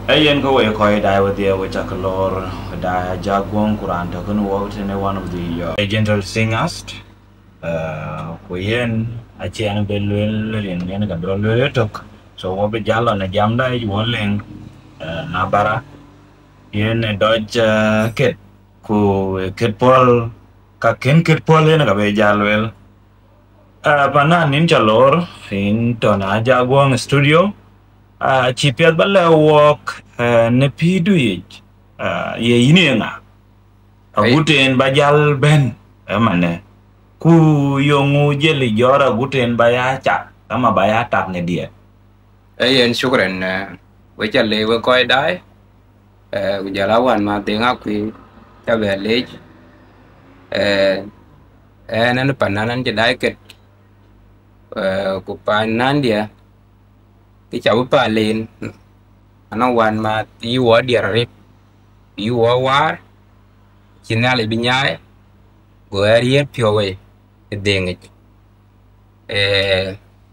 Ayen ko we koi dai with the which a color da jaguan kuran to can walk in one of the gentle singers. Kuyen a chen belwell in a dollar talk. So what be jala na jamda you walling nabara yen a dodge kit ku kit pol ka ken kit pol in a be jalwell. Pana ninja lor in tona jaguan studio. Chipiat bala walk ne pidu ye yini nga aguten bajal ben emane ku yongu jeli jora guten baya cha kama baya tak ne dia Ayen shukran we chale we koi dai ujalawan ma denga ku ta be lej nan pananan je dai ket ku panan dia ti chau pa len ana wan ma ti wo dia rip pi wo war chinale binyai go ariet pyo we denga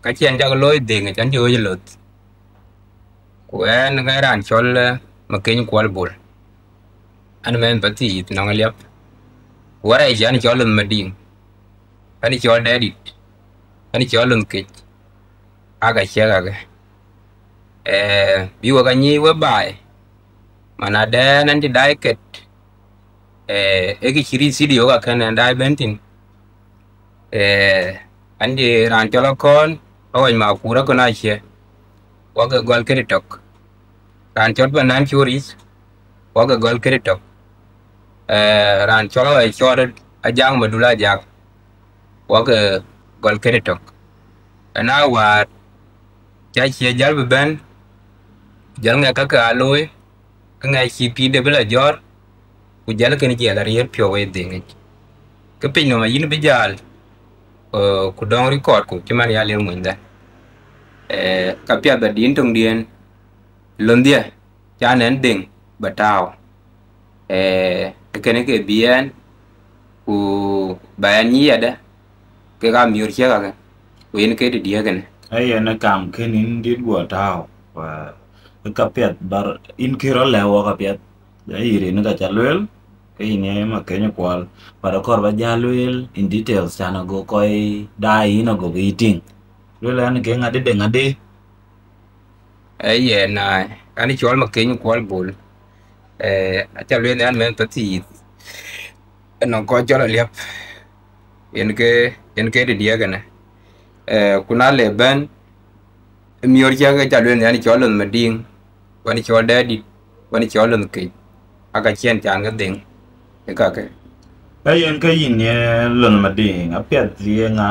ka chen ja loy denga chan jo lot ku en ga ran chol Makech Kuol bul an men pati nang liap wara jan chol Lonhë Diiŋ ani chol dadit ani chol kech aga chega ga biwa ga nyi we bai mana de nan ti dai ket e ki chiri sidio ga kan dai bentin andi ran chol kon awan ma kura ko na che waga gol keritok ran chol banan churis waga gol keritok ran chol ai chol ajang madula jak waga gol keritok ana wa cha che jal ben jal nga ka ka loy ka nga chi pi de bela jor ku jal ken je la rier pyo we dinga ka pin no ma yin be jal ku dong record ku ti man ya le mun da ka pya da din tong dien lon dia cha nen ding batao ken ke bien ku bayan yi ada ke ga miur che ga ku yin ke de dia ken ayen na kam kenin dit go tao wa kapiat bar in kiro lewo kapiat iri na chalwel kayine Makech Kuol para kor ba jalwel in details chana go koi dai no go eating lwel an ke ngade de ngade na ani chol Makech Kuol bul acha le nan men pati no ko chol liap en ke de dia gana kuna le ben mior ja ga chal le ani chol Lonhë Diiŋ wani chol dadit wani chol kech aga chen chan ga ding e ka ke ayen kayin ye Lonhë Diiŋ apiat ye nga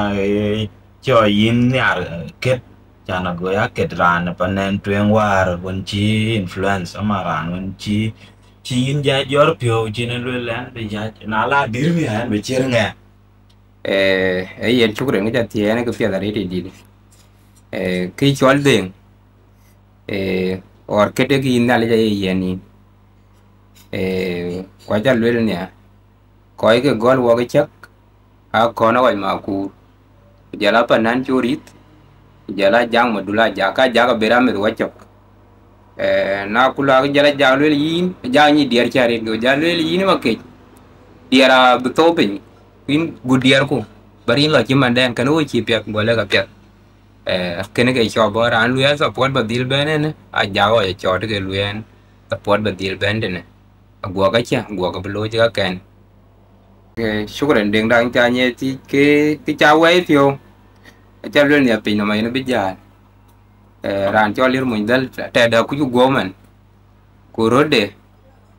cho yin nyar ket chana go ya ket ran panen twen war gon chi influence amaran gon chi yin ja jor pyo chin lwel lan be ja na la dir mi han be cher nga yen chukre ga tie ne ko pia da ri di ki chol ding or kete ki nale ja yeni kwa cha lwel ne ko ke gol wo ke chak a ko na wa ma ku jala panan churit jala jang madula jaka jaga berame wa chok na kula jala jalwel yin jangi dier chari go jalwel yin Makech diara betopin win gudiar ko bari la ki manden kan o chi pek bole ga pek kene ke cho bo ran lu ya support badil benen a jago e cho de lu en support badil benden agwa ga cha agwa ga blo ja ken shukran ding dang cha nye ti ke cha wei pyo cha lu ne pin no mai no bija ran cho lir mun dal te da ku go man ku rode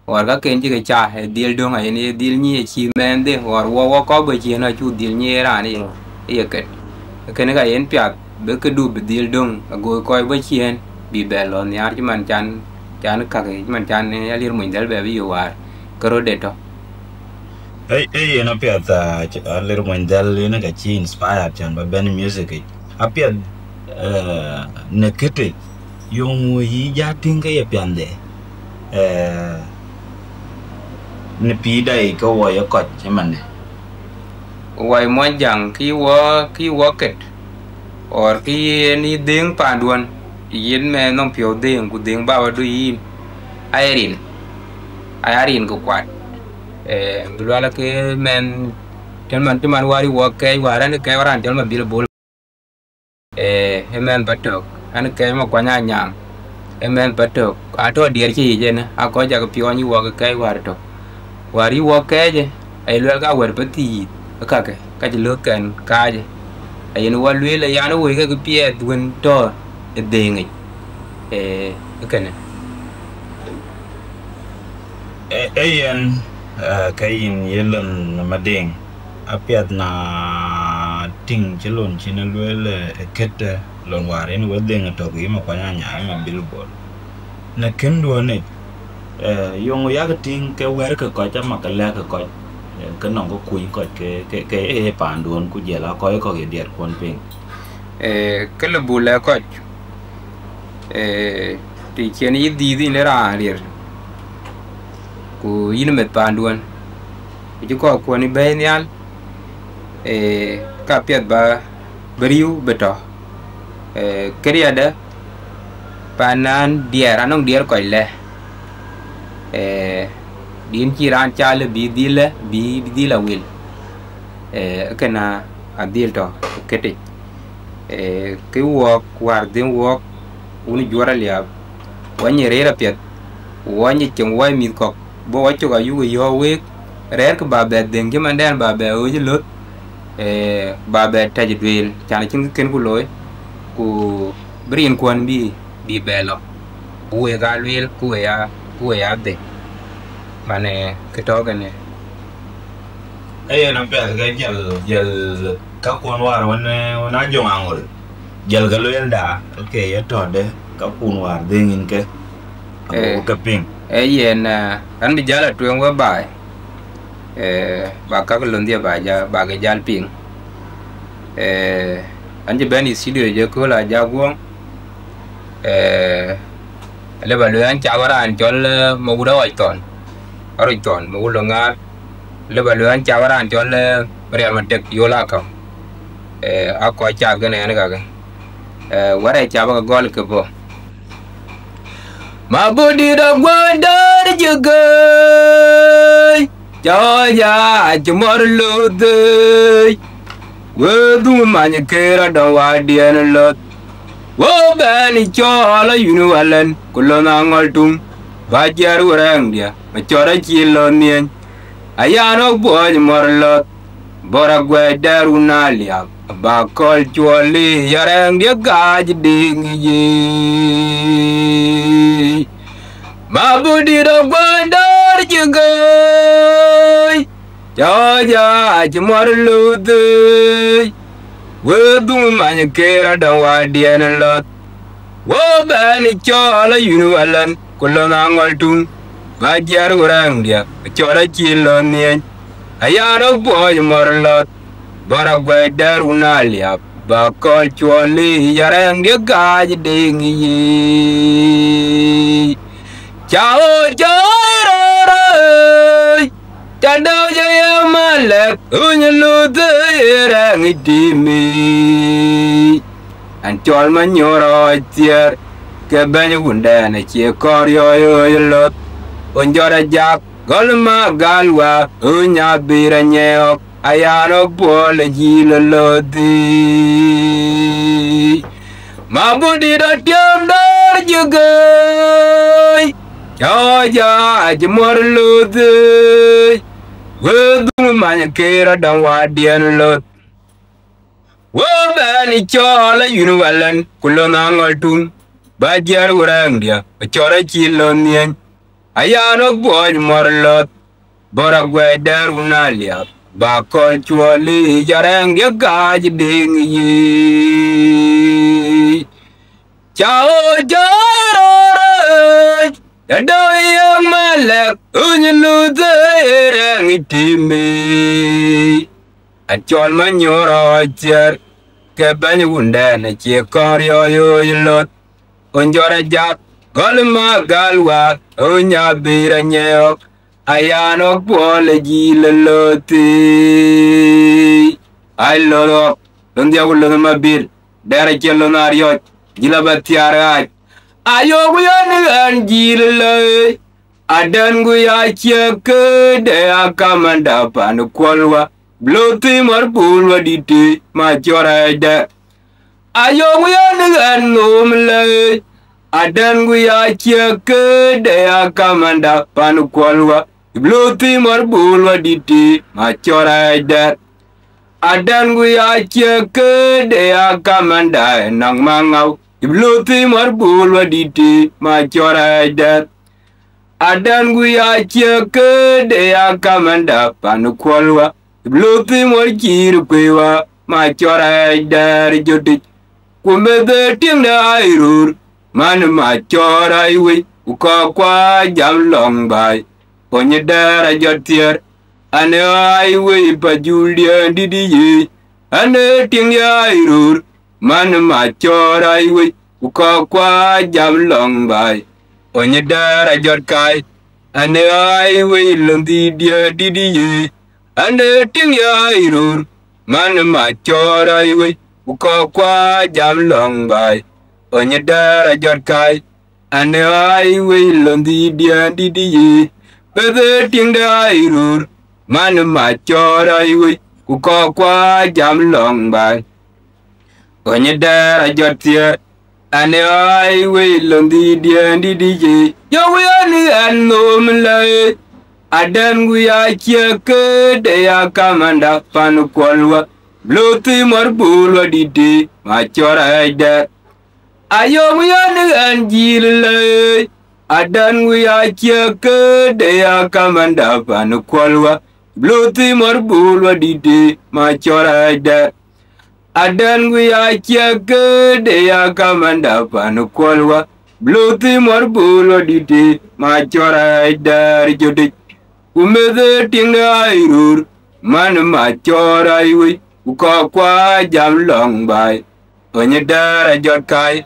or ga ken ji cha he dil dong ai ni dil ni chi men de or wo ko ba chi na chu dil ni ra ni ye ken ga yen pya be ke du be dil dong go ko ba chien bi be lo ni ar chi man chan ka ke man chan ya lir mun dal be bi war ko rode to yen apiat lir mun dal ina ga chi inspired chan ba ben music apiat ne kete yung yi ja tinga ye piande ne pi dai ko wo ya kot chemane wai mo jang ki wo ket or ki ni ding pa duan yin me non pio ding ku ding ba wa du yin ayarin ko kwat bilwala ke men telman tuman wari wo kay waran kay waran telman bil bol hemen batok an kay ma kwanya nyang hemen batok ato dier chi je na ako ja ko pioni wo kay war to wari wo kay je ay lwal ga war pati ka ji lokan ka je ay no walwe la yana wo ga pie dun to de ngi kana ayen kayin yelon mading apiat na ting chelon chinelwele kete lon warin wedeng to gi ma kwanya nya ma billboard na kendo ne yong ya ting ke wer ka ko cha ma ka la ka ko ka no ko kuin ko ke pandon ku jela ko ge der kon ping ke le bula ko ti chen yi di le ra rir ku yin met panduan ji ko ni benyal ka piat ba beriu beto keriada panan dier anong dier ko le din ci ran chale bi dila wil kana adil to kete ke wok war din wok uni jora liab wani rera piat wani chen wai mi ko bo wacho ga yu yo we rer ka ba be den ge mandan ba be o ji lot ba be taji dwil chan chin ken ku loy ku brin kon bi belo we ga lwil ku ya de mane ke to ga ne ayen am pe ga jel ka kon war wana jong angol jel ga lwel da ke ya to de ka kun war dingin ke ka ping yen an bi jala tuen wa bai ba ka lon dia ba ja ba ga jal ping an je bani studio je ko la ja gwong le ba le an cha wara an jol mo guda wa ton mo gulo nga le ba le an cha wara an jol re ma tek yola ka a ko cha ga ne ga wara cha ba gol ke bo ma budi da gwandar jigai jaya jumar lode wedu manya kera da wadian lot wo bani chola yunu walan kulona ngoltum bajar urang dia machora chilo nien ayano boy morlot bora gwedar unalia ba kol choli yarang dia gaj dingi mabudi do gwandar jigai jaya jumar lode wedu manya kera da wadian lot wo bani chola yunu walan kulona ngoltum bajar urang dia chora chilo nien ayano boy morlot bora gwedar unalia ba kol choli yarang dia gaj dingi chao jai Tadau jaya malak unyalute erang itimi Antol manyoro tiar Kebanya gundana cie koryo yoyolot Unjora jak golma galwa unyabira nyok Ayano pole jiloloti Mabudi da tiam dar jugai Jaja ajmor lute Wedu manya kera dan wadian lot Wabani chola yunuwalan kulona ngoltum Bajar urang dia Chora chilon nien Ayano boy morlot Bora gwedar unalia Bakol chuali jarang dia gaj dingi Chao jaroraj Tadau yang malak unyalute erang itimi Antol manyoro cer Kebanya gundana cie koryo yoyolot Unjora jak golma galwa unyabira nyok Ayano pole jiloloti Ay lolok Lundia gulunga mabir Dara chelonariot Jilabatiaraj Ayo guyan jiloloi Adangu ya cheke de akamanda panu kwalwa. Bloti marbulwa diti machora da. Ayong yan ngumle. Adangu ya cheke de akamanda panu kwalwa. Bloti marbulwa diti machora da. Adangu ya cheke de akamanda nang mangaw. Bloti marbulwa diti machora da. Adangu ya cheke de akamanda panu kwalwa. Bloti morkir kwewa machora dar jodik. Kumbede tingda airur man machora iwe ukakwa jam long bay. Onye dara jotier ane aiwe pajuääldiɛ didiye. Ane tingda airur man machora iwe ukakwa jam long bay. Onye dara jotkai ane aiwe londidiɛ didiye. Ane tingda airur man machora iwe ukakwa jam long bay. Onye dara jotkai ane aiwe londidiɛ didiye. Bede tingda airur man machora iwe ukakwa jam long bay. Onye dara jotier ane aiwe londidiɛ didiye. Yowe ani anomlae. Adangu ya cheke de akamanda panu kwalwa. Bloti marbulwa diti machora da. Ayong yan anjile. Adangu ya cheke de akamanda panu kwalwa. Bloti marbulwa diti machora da. Adangu ya cheke de akamanda panu kwalwa. Bloti marbulwa diti machora da jodik. Umede tingda airur man machora iwe ukakwa jam long bay. Onye dara jotkai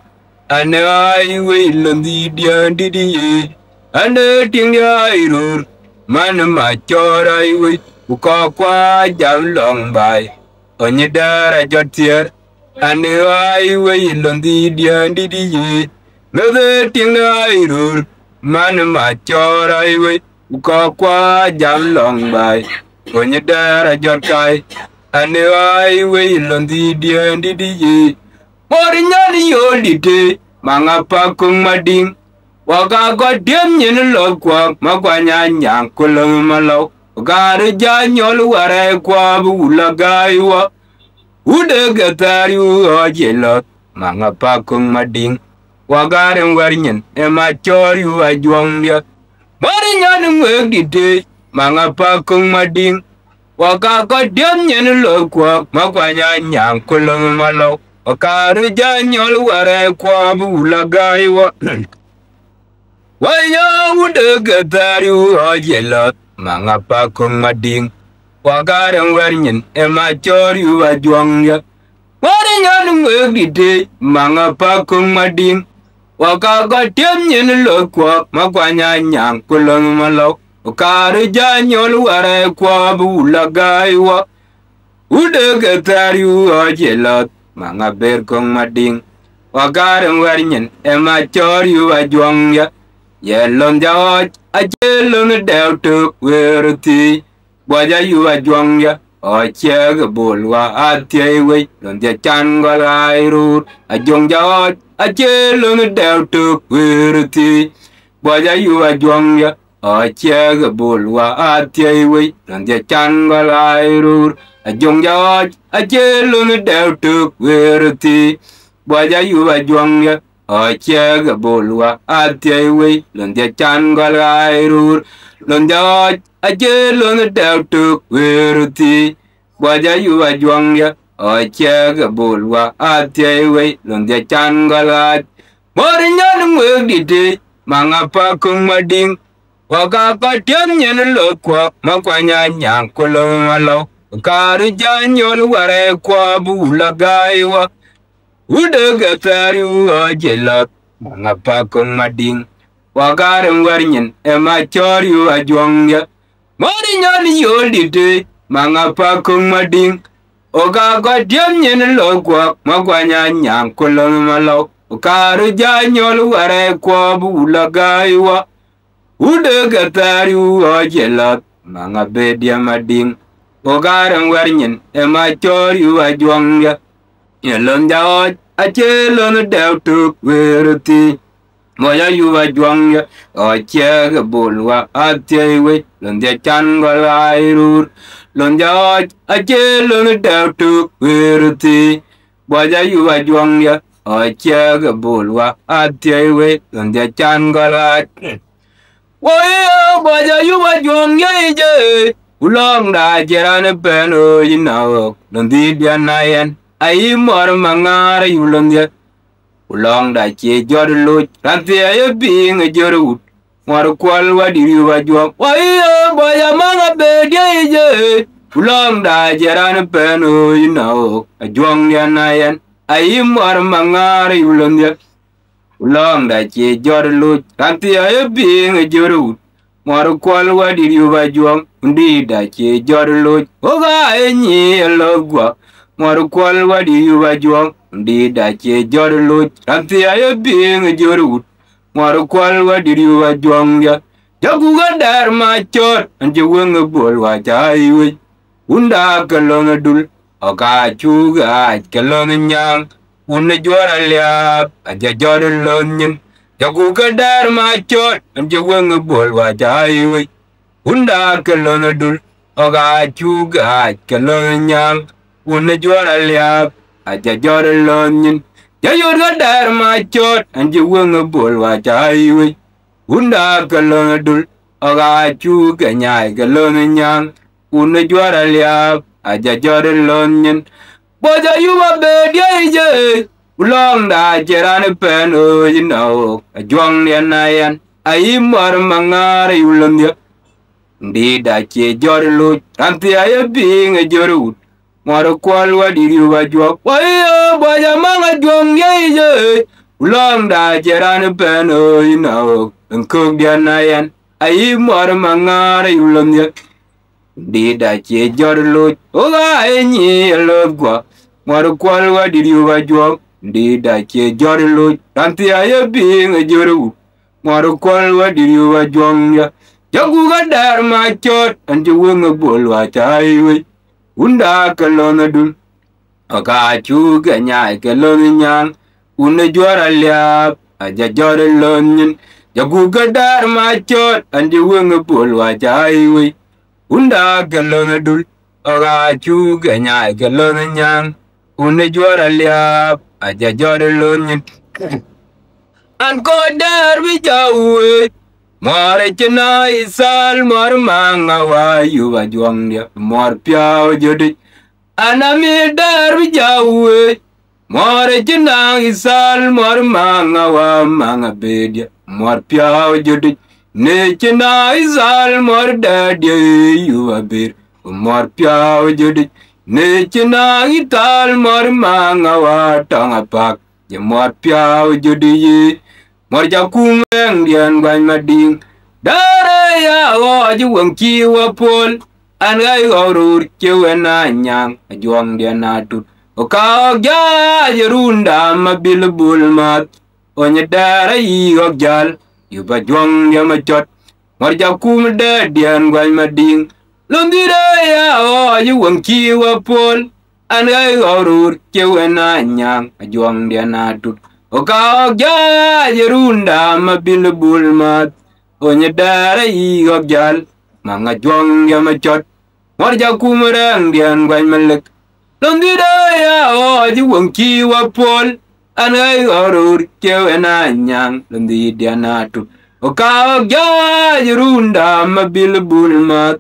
ane aiwe londidiɛ didiye. Ane tingda airur man machora iwe ukakwa jam long bay. Onye dara jotier ane aiwe londidiɛ didiye. Mede tingda airur man machora iwe ukakwa jam long bay. Onye dara jotkai ane aiwe londidiɛ didiye. Mori nyani yolite mangapa kung mading. Waka godem nyen lokwa makwanya nyang kulung malaw. Gare janyol ware kwa bulagaiwa. Ude gatari uojelot mangapa kung mading. Wagare warnyen emachori uajwangya. Mori nyani mwegdite mangapa kung mading. Waka godem nyen lokwa makwanya nyang kulung malaw. Wakare janyol ware kwa bulagaiwa. Waya ude gatari uojelot mangapa kung mading. Wagare warnyen emachori uajwangya. Mori nyani mwegdite mangapa kung mading. Waka godem nyen lokwa makwanya nyang kulung malaw. Wakare janyol ware kwa bulagaiwa. Ude gatari uojelot mangaber kong mading. Wakare warnyen emachori uajwangya. Yelon jawaj ajelon deltuk werti. Waja uajwangya ocheg bulwa atyewe. Lonja changol airur ajong jawaj ajelon deltuk werti. Waja uajwangya ocheg bulwa atyewe. Lonja changol airur ajong jawaj ajelon deltuk werti. Waja uajwangya ocheg bulwa atyewe. Lonja changol airur lonja jawaj ajelon deltuk werti. Waja uajwangya ocheg bulwa atyewe. Lonja changol airur. Mori nyani mwegdite mangapa kung mading. Waka godem nyen lokwa makwanya nyang kulung malaw. Wakare janyol ware kwa bulagaiwa. Ude gatari uojelot mangapa kung mading. Wakare warnyen emachori uajwangya. Mori nyani yolite mangapa kung mading. Waka godem nyen lokwa makwanya nyang kulung malaw. Wakare janyol ware kwa bulagaiwa. Ude katari uojelat manga bedia mading. Ogarang warnyen ema chori uajuangya. Yelon jaoj achelon deltuk werti. Moya yuwa juangya ochega bulwa atyewe londia changol airur. Lonjaoj achelon deltuk werti. Moya yuwa juangya ochega bulwa atyewe londia changol airur. Waya baja yuwa juangya ije. Ulong da jerane peno yinawok. Londi dianayan ayi mor mangara yulondia. Ulong da che jor luch. Ranti ayo bing a jor ut. Mor kwal wadiri wa juang. Waya baja manga bedia ije. Ulong da jerane peno yinawok. A juang dianayan ayi mor mangara yulondia. Ulong da che jor luch. Ranti ayo bing a jor ut. Mor kwal wadiri wa juang. Undi da che jor luch. Oga enyi elogwa. Mor kwal wadiri wa juang. Undi da che jor luch. Ranti ayo bing a jor ut. Mor kwal wadiri wa juang ya. Jaguga dar ma chot. Anje weng bol wa chaiwe. Unda kalong dul. Oka chuga kalong nyang. Unne juara liap. Aja jor lonyin. Jaguga dar ma chot. Anje weng bol wa chaiwe. Unda kalong dul. Oka chuga kalong nyang. Unne juara liap. Aja jor lonyin. Jaguga dar ma chot. Anje weng bol wa chaiwe. Unda kalong dul. Oka chuga nyai kalong nyang. Unne juara liap. Aja jor lonyin. Boja yuwa bedia ije. Ulong da jerane peno yinawok. A juang dianayan ayi mor mangara yulondia. Ndi da che jor luch. Ranti ayo bing a jor ut. Mor kwal wadiri wa juang. Waya boja manga juang ije. Ulong da jerane peno yinawok. Nkuk dianayan ayi mor mangara yulondia. Ndi da che jor luch. Oga enyi elogwa. Mor kwal wadiri wa juang. Ndi da che jor luch. Ranti ayo bing a jor ut. Mor kwal wadiri wa juang ya. Jaguga dar ma chot. Anje weng bol wa chaiwe. Unda kalong dul. Oka chuga nyai kalong nyang. Unne juara liap. Aja jor lonyin. Jaguga dar ma chot. Anje weng bol wa chaiwe. Unda kalong dul. Oka chuga nyai kalong nyang. Unne juara liap. Aja jor lonyin. An ko dar bi jawe. Mor chena isal mor manga wa yuwa juang dia. Mor piao jodi. Anami dar bi jawe. Mor chena isal mor manga wa manga bedia. Mor piao jodi. Ne chena isal mor dadie yuwa bir. Mor piao jodi. Ne chena ital mor manga wa tanga pak. Je mor piao jodi ye. Mor jakumeng dian gwan mading. Dare ya o juang kiwa pol. An gai gorur kiwa na nyang. Juang dia na tut. O ka gya jerunda mabil bulmat. O nye dare yi o gyal. Yuba juang dia machot. Mor jakum de dian gwan mading. Lundire ya o juang kiwa pol. An gai gorur kiwa na nyang. Juang dia na tut. Oka gya jerunda mabil bulmat. Onye dara yi gogjal. Manga juang ya machot. Morja kumarang dian gwan malek. Londida ya o juang kiwa pol. Anay gorur kewe na nyang. Londi diana tut. Oka gya jerunda mabil bulmat.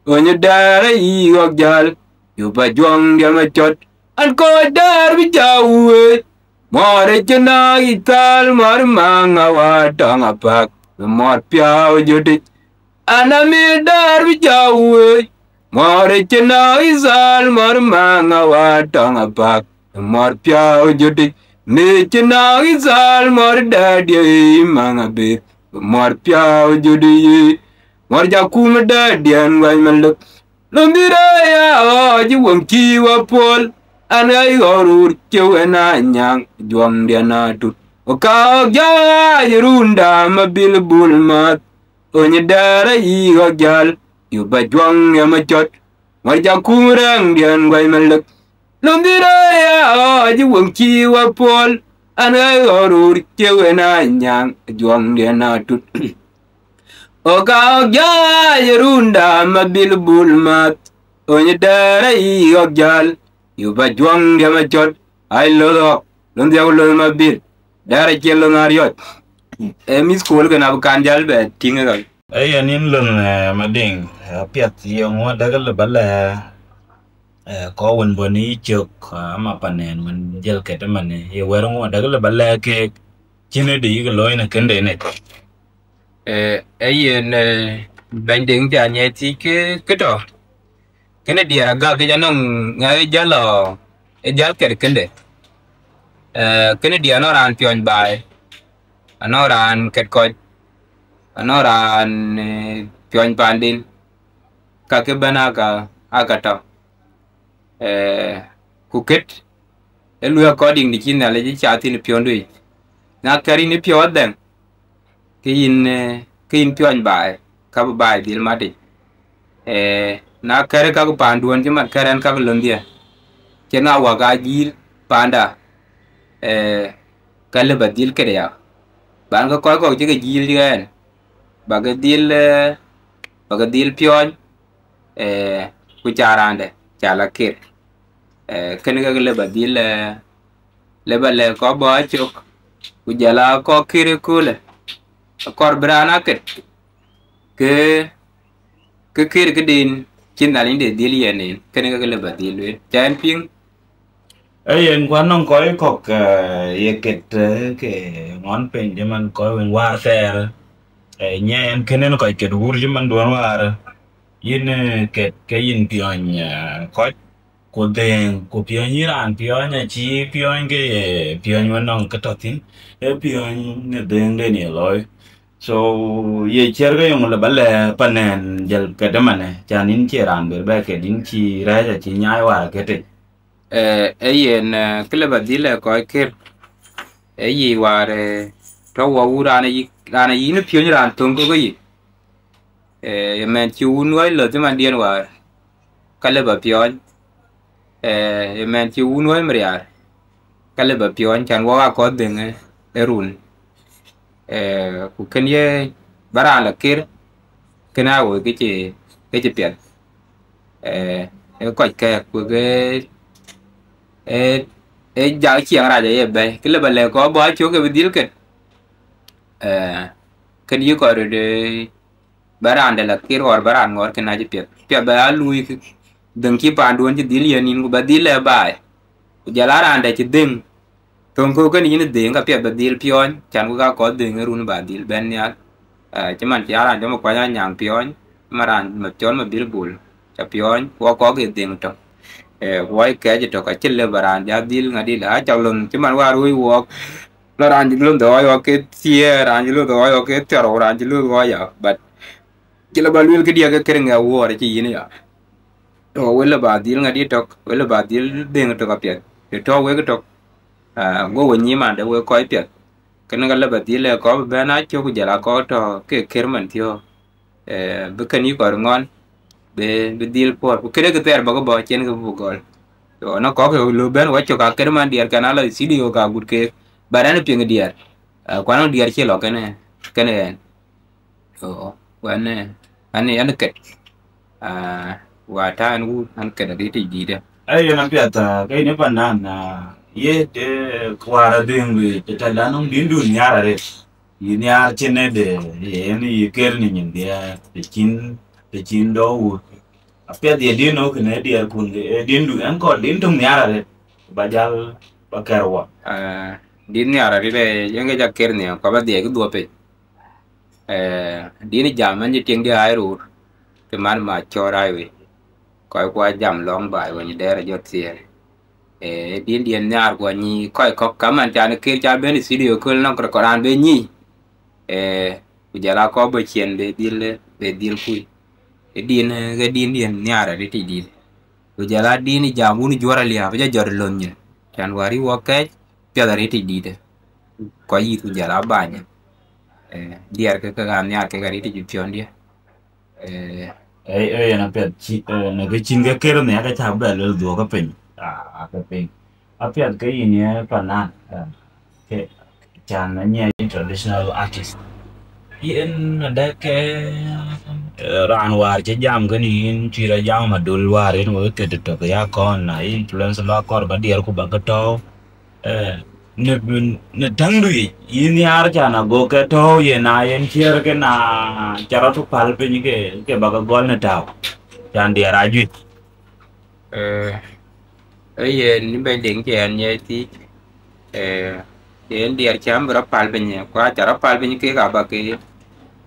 Onye dara yi gogjal. Yuba juang ya machot. An ko dar bijawe. Mor chena ital mor manga wa tanga pak. Mor piao jodi. Anami dar bijawe. Mor chena isal mor manga wa tanga pak. Mor piao jodi. Ne chena isal mor dadie manga be. Mor piao jodi. Mor jakum dadian wa maluk. Lumbira ya o juang kiwa pol. Anay gorur kewe na nyang. Juang dia na tut. Oka gya jerunda mabil bulmat. Onye dara yi gal yu ba jwang ya ma chot war ja kurang dian gwai malak lumbira ya ji wong chi wa pol an ai orur chewe na nyang jwang dia na tut o ka ja yerunda mabil bulmat onye dara yi gal yu ba jwang ya ma chot ai lo lundia lo mabil dara chelo ngariot mis kol kana kan jal be tinga gal Ay anin Lonhë Diiŋ piat yung dagal bala ko won boni chok ama panen man jel kete man ye werong dagal bala ke chine de yiga loy na kende ne ayen banding ja nye ti ke to kene dia ga ke janong ngai jalo jal ker kende kene dia no ran pion bai no ran ket ko no ran pion pandin ka ke bana ka akata kuket elu according ni kin ale ji chati ni pion dui na kari ni pion den kin pion bai ka bai dil mati na kare ka panduan ji mat karen ka londia kena waga jil panda kale badil kere ya ban ko ji ke jil gen bagadil pion ku charande chala kir kene ka le badil le bale ko bo chok ku jala ko kire kule kor brana ket ke kir ke din kin dalin de dil yenin kene ka le badil we chan ping ay en kwanong koy kok ye ket ke ngon pen jaman koy wen war fer nyen kenen koy ket wur jaman don war yin ket ke yin pion koy cô đèn cô pion Iran pion nhà chi pion cái pion mà nong cái totin e pion ne đèn đèn này rồi so ye cher cái yung là bale panen jal cái đó mà này cha nín chi ran bề cái nín chi ra ra chi nhai wa cái đấy ayen kele badile ko kir ayi ware to wa urana yi ne pion ran tung ko yi men chi un wai lo te man dien wa kale ba pion men chi un wai mriar kale ba pion chan wa ko den erun ku kenye bara la kir kena wo ke chi pian ko ke ku ge ja chiang ra je be kile ba le ko bo chu ke dil ke ken yi ko de baran de la kir or baran ngor kena ji pia ba lui den ki pa duon ji dil yenin ku ba dil le ba ku jala ran de chi ding ton ko ken yin de nga pia ba dil pion chan ku ga ko de ngerun ba dil ben ya chaman ti ara jo mo kwa nyang pion maran ma chon ma bil bul cha pion ko ge ding to quay cái gì đó cái chân lên bàn giá deal ngay đi đã chào lần chứ mà qua đuôi work là anh chỉ luôn đó rồi cái tia anh chỉ luôn đó rồi cái chờ rồi anh chỉ luôn rồi à but chỉ là bao nhiêu cái dia cái kering à war chỉ gì nữa rồi quay là bà deal ngay đi đó quay là bà deal đen đó cái việc để cho quay cái đó ngô quỳnh nhí mà để quay coi việc cái nó là bà deal là có bên á cho cái giờ là có đó cái kering mình theo bữa cáiนี้còn ngon be deal por kere ke ter bago bo chen ke bugol to no ko ke lu ben wa cho ka kere man diar kana la studio ka gut ke baran ping diar kwa no diar che lo kene to wane ani an ke wa ta an gu an ke de ti di de ay na piat cái ne panan ye de kwara ding wi ta la nong din dun nyara re yin yar chene de ye ni ker ni nyin dia de chin do apia dia din no kene dia kun din du an ko din tung nyara re bajal bakarwa din nyara ri de yenge ja ker ni ko ba de ku do pe din jam man ji ting dia ai ru ke man ma cho rai wi ko kwa jam long bai wa ni de ra jot sie din dien nyar ko ni ko kaman cha ne ker cha ben studio ko no ko ran be ni ku jala ko bo chien be dil ku din ga din nyara ri ti din ku jala din jamu ni jora lia ba jor lon ni chan wari wo ke pya da ri ti di de ko yi ku jala ba ni diar ke ga nyar ke ga ri ti pion dia na pet chi na cái chin cái kero ne ka cha ba lo do ka pen ka pen a pet cái yin ye pa na ke chan na nye traditional artist yin da ke ran war che jam cái ni chi ra jam ma dul war yin wo ke to ya kon na influence lo kor ba dier ku ba ka to ne tangdui yin yar chana go ke to ye na yen chier ke na chara tu pal pe ni ke ba ka gol ne tao chan dia raju ye ni be ding che an ye ti yen diar cham bra pal be ni kwa chara pal be ni ke ga ba ke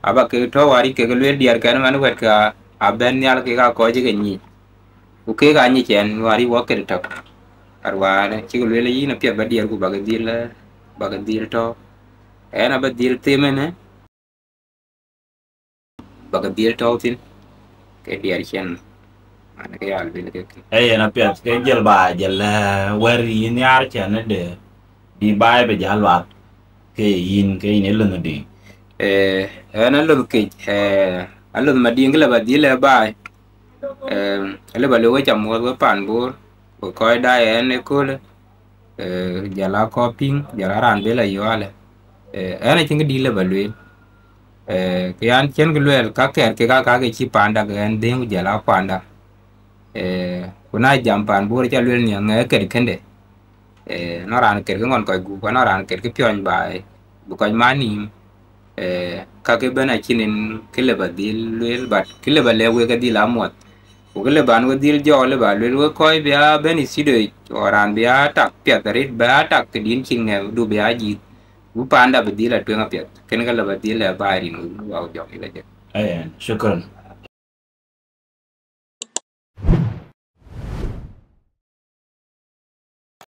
aba ke to wari ke lwe diar kan man wet ka aben nyal ke ga ko ji ke ni ku ke ga ni chen wari wo ke to arwa chi lwe le yi na pye ba diar ku ba ga dil to ena ba dil temene ba ga dil to tin ke diar chen ana ke al bin ke na pet ke jel ba jel wer yin yar chana de di bai be jalwa ke yin le no di ana lo ke alo ma ding la ba dil ba le ba lo cha mo go pan bur ko da en ko le jala ko ping jala ran be la yo ale ana chin di le ba lwe ke an chen ke lwe ka ke ke chi panda ke en ding jala panda kuna jam pan bur cha lwe ni nge ke kende nó ran ke ngon ko gu nó ran ke pyon ba bu ko mani ka ke bana chinin ke le ba dil lwe ba ke le ba le we ke di la mot Ugele ban wo dil jo le ba le wo koy bia beni sido oran bia tak pia tarit ba tak kedin chinge du bia ji u panda be dila twenga pia ken ga la ba dila ba ri no wa jo ile je shukran